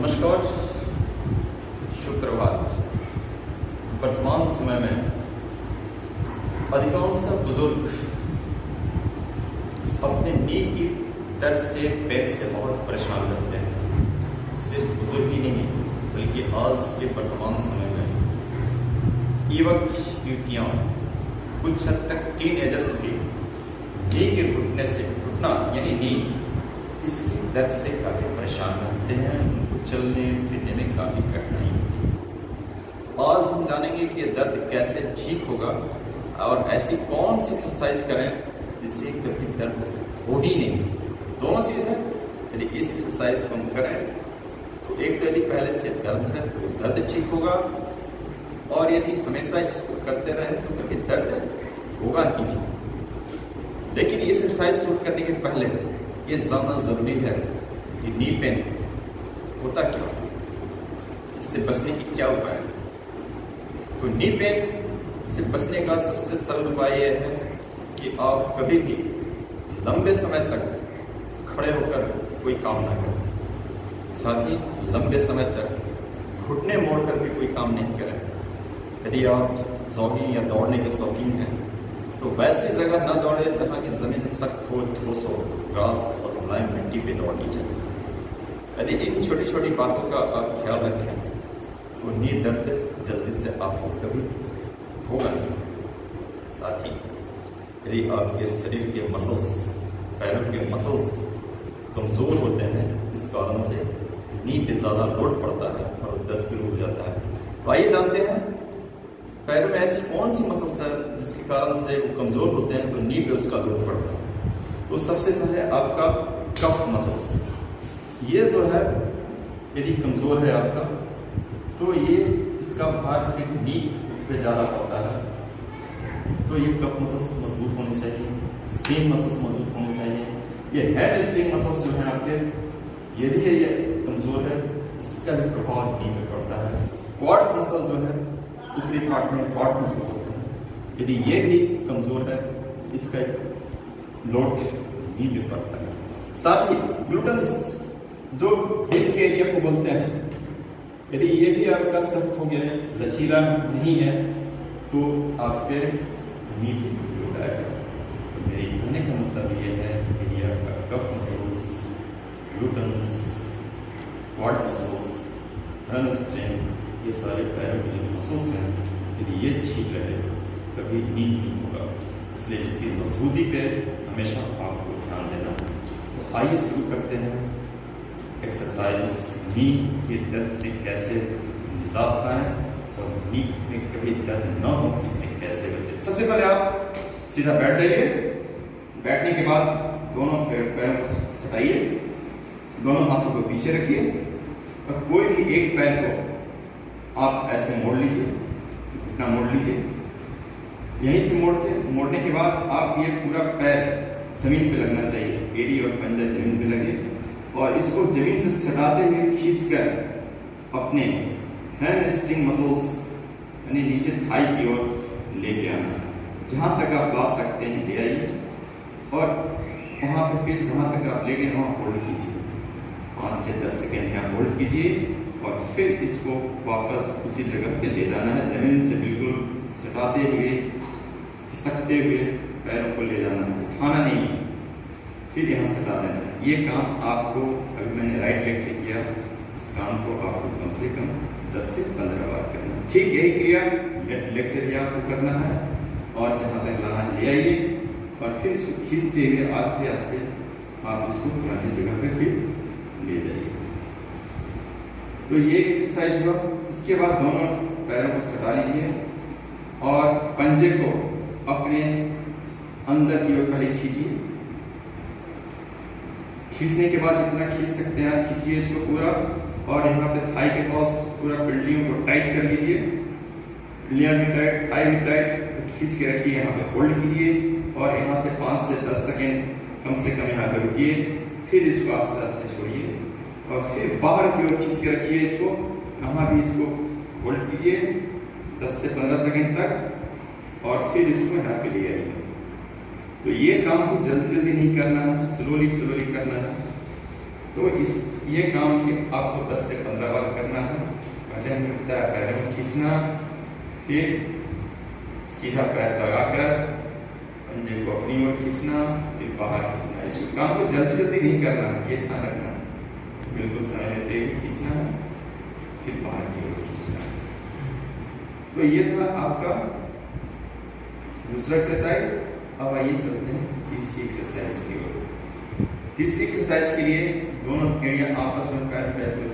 नमस्कार, शुभ प्रभात। वर्तमान समय में अधिकांशतः बुजुर्ग अपने नी की दर्द से, पेट से बहुत परेशान रहते हैं। सिर्फ बुजुर्ग ही नहीं बल्कि आज के वर्तमान समय में युवक युवतियाँ, कुछ हद तक टीनएजर्स भी नी के घुटना यानी नी इसकी दर्द से काफ़ी परेशान रहते हैं। उनको चलने फिरने में काफ़ी कठिनाई होती है। आज हम जानेंगे कि ये दर्द कैसे ठीक होगा और ऐसी कौन सी एक्सरसाइज करें जिससे कभी दर्द हो ही नहीं। दोनों चीज़ है। यदि इस एक्सरसाइज को हम करें तो एक तो यदि पहले से दर्द है तो दर्द ठीक होगा, और यदि हमेशा इसको करते रहे तो कभी दर्द होगा ही नहीं। लेकिन इस एक्सरसाइज शुरू करने के पहले ये जानना जरूरी है कि नी पेन होता क्या, इससे बचने की क्या उपाय है। तो नी पेन से बचने का सबसे सरल उपाय यह है कि आप कभी भी लंबे समय तक खड़े होकर कोई काम ना करें, साथ ही लंबे समय तक घुटने मोड़कर भी कोई काम नहीं करें। यदि आप जॉगिंग या दौड़ने के शौकीन हैं तो वैसी जगह ना दौड़े जहाँ की जमीन सख्त हो, ठोस हो, घास और मुलायम मिट्टी पे दौड़नी चाहिए। यदि इन छोटी छोटी बातों का आप ख्याल रखें तो नी दर्द जल्दी से आपको कभी होगा नहीं। साथ ही यदि आपके शरीर के मसल्स, पैरों के मसल्स कमज़ोर होते हैं, इस कारण से नी पे ज़्यादा लोड पड़ता है और दर्द शुरू हो जाता है। तो आइए जानते हैं पैरों में ऐसी कौन सी मसल्स है जिसके कारण से वो कमज़ोर होते हैं तो नी पे उसका लोड पड़ता है। तो सबसे पहले आपका कफ मसल्स, ये जो है यदि कमज़ोर है आपका तो ये इसका भार फिर नी पे ज़्यादा पड़ता है। तो ये कफ मसल्स मजबूत होने चाहिए, सीन मसल्स मजबूत होने चाहिए। ये हैमस्ट्रिंग मसल्स जो हैं आपके, यदि ये कमज़ोर है इसका भी प्रभाव नी पे पड़ता है। क्वाड्स मसल जो है ऊपरी पार्ट में क्वाड्स मसल होते हैं, यदि ये भी कमज़ोर है इसका लोड नी पे पड़ता है। साथ ही ग्लूटेंस जो हिप के एरिया को बोलते हैं, यदि ये भी आपका सख्त हो गया है, लचीला नहीं है तो आपके नी पे लोड आएगा। तो मेरे कहने का मतलब ये है कि आपका calf muscles, glutes, quad muscles, hamstring, ये सारे पैरों के जो मसल्स हैं, यदि ये ठीक रहे कभी नी नहीं होगा। इसलिए इसकी मजबूती पे हमेशा आपको ध्यान देना। तो आइए शुरू करते हैं एक्सरसाइज नी के दर्द से कैसे निजात पाएँ और नी में कभी दर्द न हो इससे कैसे बचें। सबसे पहले आप सीधा बैठ जाइए। बैठने के बाद दोनों पैरों को सटाइए, दोनों हाथों को पीछे रखिए और कोई भी एक पैर को आप ऐसे मोड़ लीजिए, इतना मोड़ लीजिए। यहीं से मोड़ने के बाद आप ये पूरा पैर जमीन पे लगना चाहिए, एड़ी और पंजा जमीन पे लगे और इसको जमीन से सटाते हुए खींचकर अपने हैमस्ट्रिंग मसल्स यानी नीचे थाई की ओर लेके आना। जहाँ तक आप ला सकते हैं ले आइए और वहाँ पर फिर जहाँ तक आप ले गए वहाँ होल्ड कीजिए। 5 से 10 सेकेंड यहाँ होल्ड कीजिए और फिर इसको वापस उसी जगह पे ले जाना है। जमीन से बिल्कुल सटाते हुए, खिसकते हुए पैरों को ले जाना है, उठाना नहीं है। फिर यहाँ सटा देना है। ये काम आपको, अभी मैंने राइट लेग से किया, इस काम को आपको कम से कम 10 से 15 बार करना है। ठीक यही क्रिया लेफ्ट लेग से भी आपको करना है और जहाँ तक लाना है ले आइए और फिर इसको खींचते हुए आस्ते आस्ते आप इसको पुरानी जगह पे फिर ले जाइए। तो ये एक्सरसाइज हुआ। इसके बाद दोनों पैरों को सटा लीजिए और पंजे को अपने अंदर की ओर पहले खींचिए। खींचने के बाद जितना खींच सकते हैं खींचिए इसको पूरा, और यहाँ पे थाई के पास पूरा पिंडलियों को टाइट कर लीजिए। पिंडलियाँ भी टाइट, थाई भी टाइट, खींच के रखिए। यहाँ पे होल्ड कीजिए और यहाँ से 5 से 10 सेकेंड कम से कम यहाँ पे रुकिए। फिर इसको आस्ते आस्ते छोड़िए और फिर बाहर की ओर खींच के रखिए इसको। यहाँ भी इसको होल्ड कीजिए 10 से 15 सेकेंड तक और फिर इसको यहाँ पे ले आइए। तो ये काम को जल्दी जल्दी नहीं करना है, स्लोली स्लोली करना है। तो इस ये काम भी आपको 10 से 15 बार करना है। पहले हमने बताया पैरों में खींचना, फिर सीधा पैर लगाकर पंजे को अपनी ओर खींचना, फिर बाहर खींचना। इस काम को जल्दी जल्दी नहीं करना है, ये ध्यान रखना। बिल्कुल समय लेते हुए खींचना, फिर बाहर की ओर खींचना। तो ये था आपका दूसरा एक्सरसाइज। अब आइए चलते हैं तीसरी एक्सरसाइज की ओर। तीसरी एक्सरसाइज के लिए दोनों एड़ियां आपस में पैर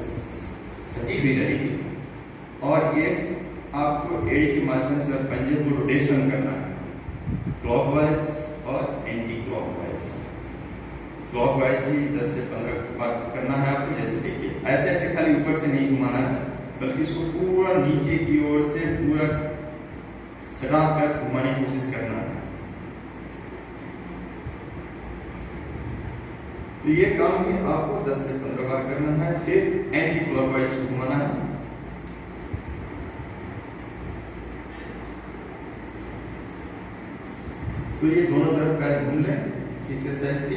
सटी हुई रहेगी और ये आपको एड़ी के माध्यम से पंजे को रोटेशन करना है, क्लॉकवाइज और एंटी क्लॉकवाइज। क्लॉकवाइज भी 10 से 15 बार करना है आपको। जैसे देखिए, ऐसे ऐसे खाली ऊपर से नहीं घुमाना है, बल्कि इसको पूरा नीचे की ओर से पूरा सटा कर घुमाने की कोशिश करना है। तो ये काम भी आपको 10 से 15 बार करना है। फिर एंटी क्लॉकवाइज को घुमाना है। तो ये दोनों तरफ पैर घूम लें इस एक्सरसाइज के।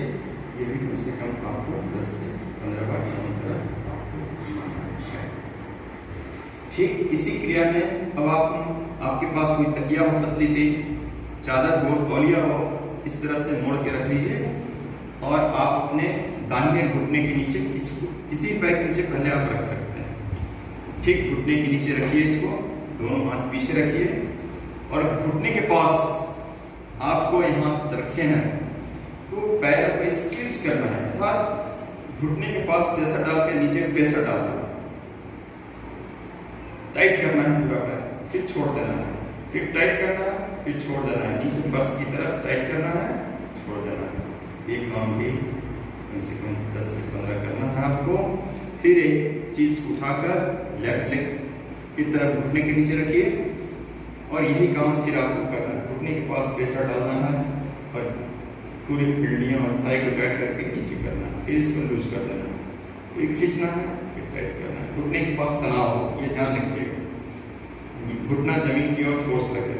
ये भी कम से कम आपको 10 से 15 बार दोनों तरफ आपको घुमाना है। ठीक इसी क्रिया में अब आपके पास कोई तकिया हो, पतली सी चादर हो, तौलिया हो, इस तरह से मोड़ के रख लीजिए और आप अपने दाहिने घुटने के नीचे किसी पैर के नीचे पहले आप रख सकते हैं। ठीक घुटने के नीचे रखिए इसको, दोनों हाथ पीछे रखिए और घुटने के पास आपको यहाँ रखे हैं तो पैर को स्क्विज करना है, अर्थात घुटने के पास प्रेशर डाल के नीचे प्रेशर डालना है, टाइट करना है पूरा पैर, फिर छोड़ देना है, फिर टाइट करना है, फिर छोड़ देना है, नीचे फर्श की तरफ टाइट करना है, छोड़ देना है। एक काम भी कम से कम 10 से 15 करना है आपको। फिर एक चीज उठाकर लेफ्ट लेग की तरफ घुटने के नीचे रखिए और यही काम फिर आपको करना है। घुटने के पास प्रेशर डालना है और पूरी पिंडियां और थाई को टाइट करके नीचे करना है, फिर इसको लूज कर देना है, फिर खींचना है, फिर टाइट करना है। घुटने के पास तनाव हो, ये ध्यान रखिएगा, घुटना जमीन की ओर फोर्स लगे।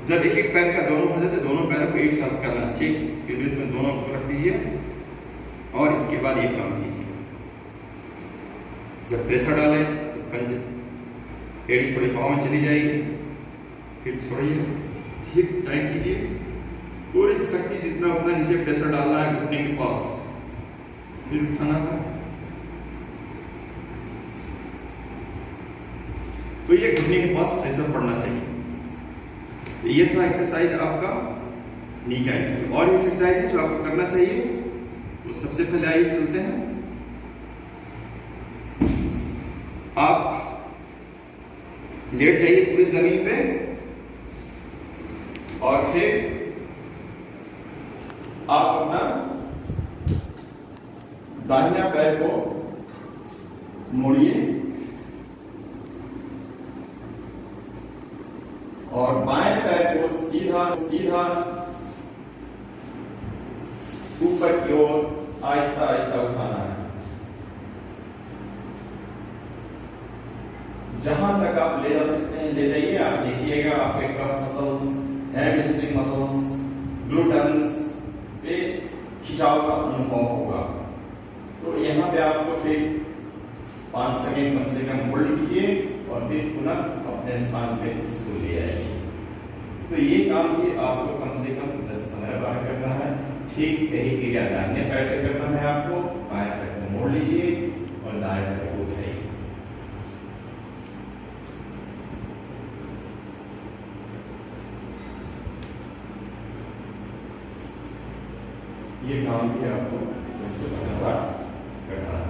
जब एक एक पैर का दोनों हो जाते, दोनों पैरों को एक साथ करना है। ठीक इसके बीच में दोनों को रख दीजिए और इसके बाद ये काम कीजिए। जब प्रेशर डालें तो पंजे एड़ी थोड़ी पाँव में चली जाएगी, फिर छोड़िए, फिर टाइट कीजिए, पूरी शक्ति जितना उतना नीचे प्रेशर डालना है घुटने के पास, फिर उठाना है। तो ये घुटने के पास प्रेशर पड़ना चाहिए। तो ये था एक्सरसाइज आपका नी का एक्सरसाइज। और एक्सरसाइज है जो आपको करना चाहिए, तो सबसे पहले आइए चलते हैं। आप लेट जाइए पूरी जमीन पे और फिर आप अपना दाहिना पैर को मोड़िए और बाएं पैर को सीधा सीधा ऊपर की ओर आहिस्ता आहिस्ता उठाना है। जहां तक आप ले जा सकते हैं ले जाइए। आप देखिएगा आपके कफ मसल्स, हैमस्ट्रिंग मसल्स, ग्लूटन्स पे खिंचाव का अनुभव होगा। तो यहाँ पे आपको फिर 5 सेकंड कम से कम होल्ड कीजिए और फिर पुनः अपने स्थान पे इसको ले आइए। तो ये काम भी आपको कम से कम 10-15 बार करना है। ठीक यही क्रिया दाहिने पैर से करना है आपको। बाएं पैर को मोड़ लीजिए और दाएं पैर को उठाइए। ये काम भी आपको 10 से 15 बार करना है।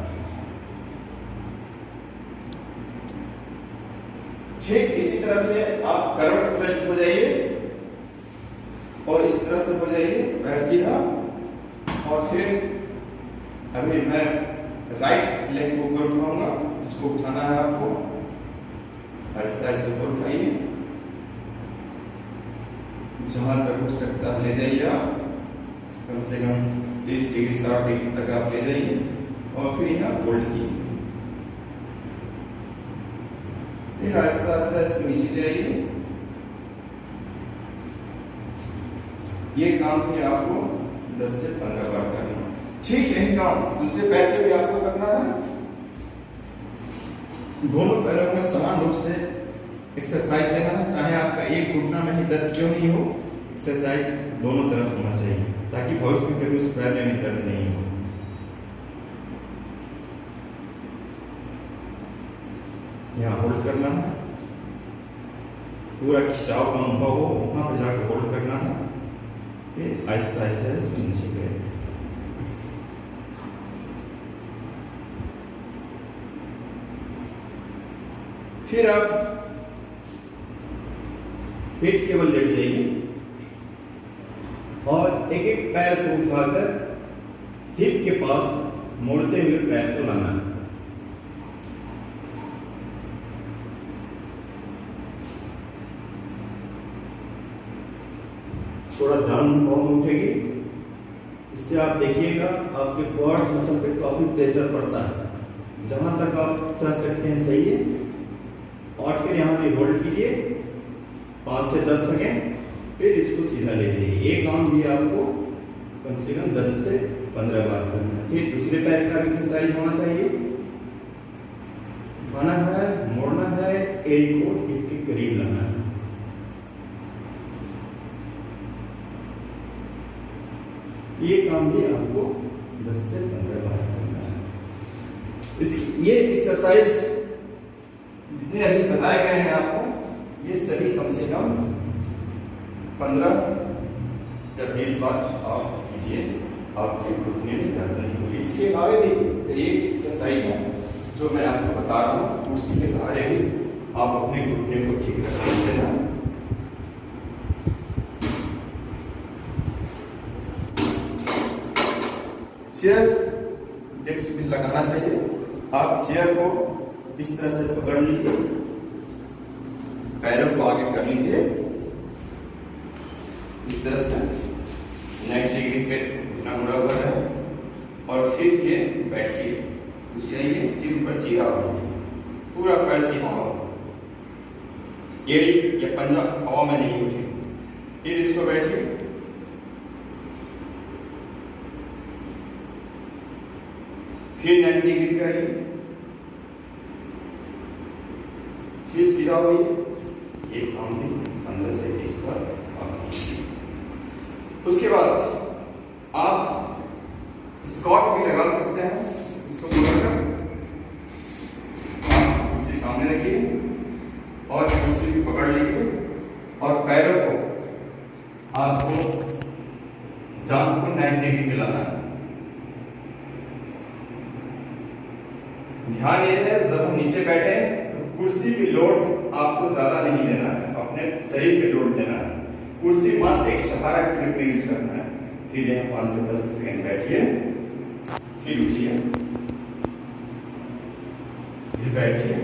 ठीक इसी तरह से आप करवट हो जाइए और इस तरह से हो जाइए पैर सीधा। और फिर अभी मैं राइट लेग को ऊपर उठाऊंगा, इसको उठाना है आपको, आहिस्ता आहिस्ता ऊपर उठाइए, जहां तक उठ सकता है ले जाइए आप, कम से कम 30 डिग्री 60 डिग्री तक आप ले जाइए और फिर यहाँ होल्ड कीजिए। फिर आहिस्ता आहिस्ता इसको नीचे ले आइए। ये काम भी आपको 10 से 15 बार करना। ठीक यही काम दूसरे पैर से भी आपको करना है। दोनों पैरों में समान रूप से एक्सरसाइज देना है, चाहे आपका एक घुटना में ही दर्द क्यों नहीं हो, एक्सरसाइज दोनों तरफ होना चाहिए ताकि भविष्य में कभी उस पैर में भी दर्द नहीं हो। यहाँ होल्ड करना है, पूरा खिंचाव का अनुभव हो, वहां पर जाकर होल्ड करना है, फिर आहिस्ता आहिस्ता इसको नीचे करें। फिर आप पीठ केवल लेट जाइए और एक एक पैर को उठाकर हिप के पास मोड़ते हुए पैर को लाना है। थोड़ा जान कम उठेगी, इससे आप देखिएगा आपके क्वाड्स मसल पे काफी प्रेशर पड़ता है। जहां तक आप सह सकते हैं सही है, और फिर यहाँ पे होल्ड कीजिए 5 से 10 सेकेंड, फिर इसको सीधा ले जाइए। ये काम भी आपको कम से कम 10 से 15 बार करना है। फिर दूसरे पैर का एक्सरसाइज होना चाहिए, उठाना है, मोड़ना है, एड़ी को हिप के करीब लाना है। ये काम भी आपको 10 से 15 बार करना है। ये एक्सरसाइज जितने अभी बताए गए हैं आपको, ये सभी कम से कम 15 या 20 बार आप कीजिए, आपके घुटने में दर्द नहीं होगी। इसके अलावा भी एक एक्सरसाइज है जो मैं आपको बता रहा हूँ, कुर्सी के सहारे भी आप अपने घुटने को ठीक रख सकते हैं। चेयर डेस्क पे लगाना चाहिए। आप चेयर को इस तरह से पकड़ लीजिए, पैरों को आगे कर लीजिए इस तरह से 90 डिग्री पे घुटना मुड़ा हुआ है, और फिर ये बैठिए, जाइए, फिर ऊपर सीधा हो, पूरा पैर सीधा हो, एड़ी या पंजा हवा में नहीं उठे। फिर इसको बैठिए, फिर 90 डिग्री पे आइए, फिर सीधा होइए। एक काम भी 15 से 20 बार आप कीजिए। उसके बाद आप स्क्वाट भी लगा सकते हैं। इसको पकड़कर कुर्सी सामने रखिए और कुर्सी भी पकड़ लीजिए, और पैरों को आपको जांघ को 90 डिग्री पे लाना है। ध्यान ये है, जब हम नीचे बैठे तो कुर्सी पे लोड आपको ज्यादा नहीं देना है, अपने शरीर पे लोड देना है। कुर्सी मात्र एक सहारा के रूप में यूज करना है। फिर यहाँ 5 से 10 सेकंड बैठिए, फिर उठिए, फिर बैठिए,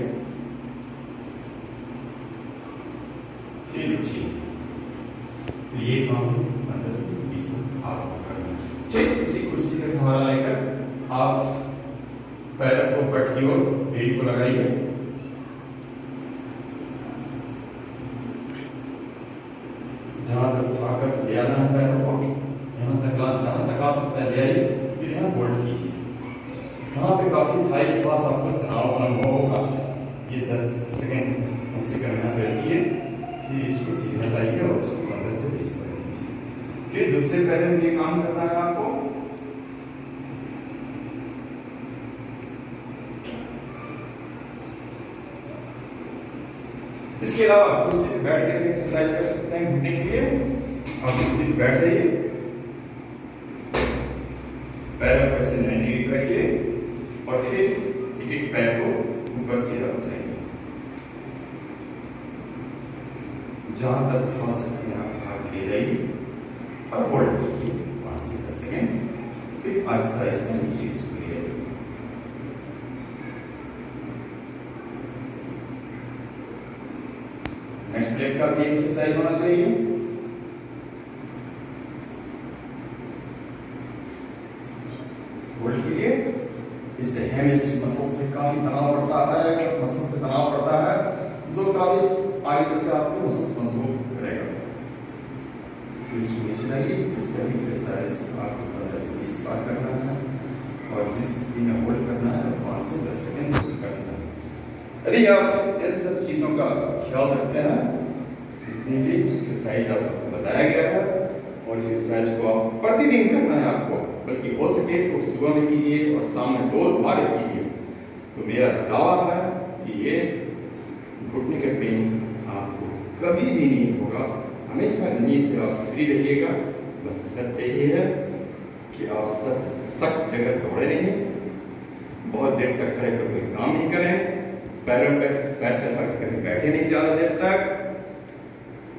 फिर उठिए। तो ये काम 15 से 20 मिनट आपको करना है। ठीक इसी कुर्सी का सहारा लेकर आप पैरों को पट की ओर एड़ी को लगाइए, जहां तक उठाकर ले आना है पैरों को, यहाँ तक जहां तक आ सकता है ले आइए, फिर यहाँ होल्ड कीजिए। यहाँ पे काफी थाई के पास आपको तनाव अनुभव होगा। ये 10 सेकेंड कम से कम यहाँ पे रखिए, फिर इसको सीधा लाइए और इसको 15 से 20 करिए। फिर दूसरे पैर में ये काम करना है आपको। इसके अलावा कुर्सी पे बैठ कर एक्सरसाइज कर सकते हैं घुटने के लिए। आप कुर्सी पे बैठ जाइए, पैरों को ऐसे 90 डिग्री रखिए, और फिर एक एक पैर को ऊपर सीधा उठाइए, जहां तक आ सकते हैं आप हाथ ले जाइए और होल्ड कीजिए 5 से 10 सेकेंड, फिर आहिस्ता आहिस्ता नीचे इसको ले आइए। नेक्स्ट लेग का भी एक्सरसाइज होना चाहिए। होल्ड कीजिए, इससे हैमस्ट्रिंग मसल्स में काफी तनाव पड़ता है, मसल्स पे तनाव पड़ता है, जो काफी आगे चलकर आपको मसल्स मजबूत करेगा। इसको नीचे लाइए, सभी एक्सरसाइज आपको 15 से 20 बार करना है और जिस दिन होल्ड करना है 5 से 10 सेकेंड होल्ड करना है। यदि आप इन सब चीज़ों का ख्याल रखते हैं, जितनी भी एक्सरसाइज आपको बताया गया है और इस एक्सरसाइज को आप प्रतिदिन करना है आपको, बल्कि हो सके तो सुबह में कीजिए और शाम में 2 बार कीजिए, तो मेरा दावा है कि ये घुटने का पेन आपको कभी भी नहीं होगा। हमेशा नी से आप फ्री रहिएगा। बस शर्त यही है कि आप सख्त जगह दौड़े नहीं, बहुत देर तक खड़े होकर कोई काम नहीं करें, पैरों पे पैर चढ़ा कर कभी बैठे नहीं ज़्यादा देर तक,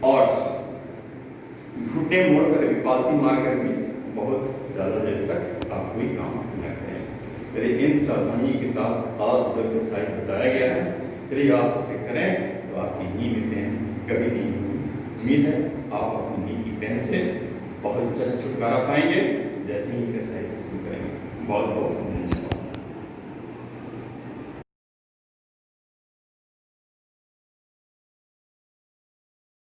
और घुटने मोड़ कर भी पालथी मार कर भी बहुत ज़्यादा देर तक आप कोई काम न करें। यदि इन सावधानी के साथ आज जो एक्सरसाइज बताया गया है, यदि आप उसे करें तो आपकी नी में पेन कभी नहीं होगी। उम्मीद है आप अपनी नी की पेन से बहुत जल्द छुटकारा पाएंगे। जैसे ही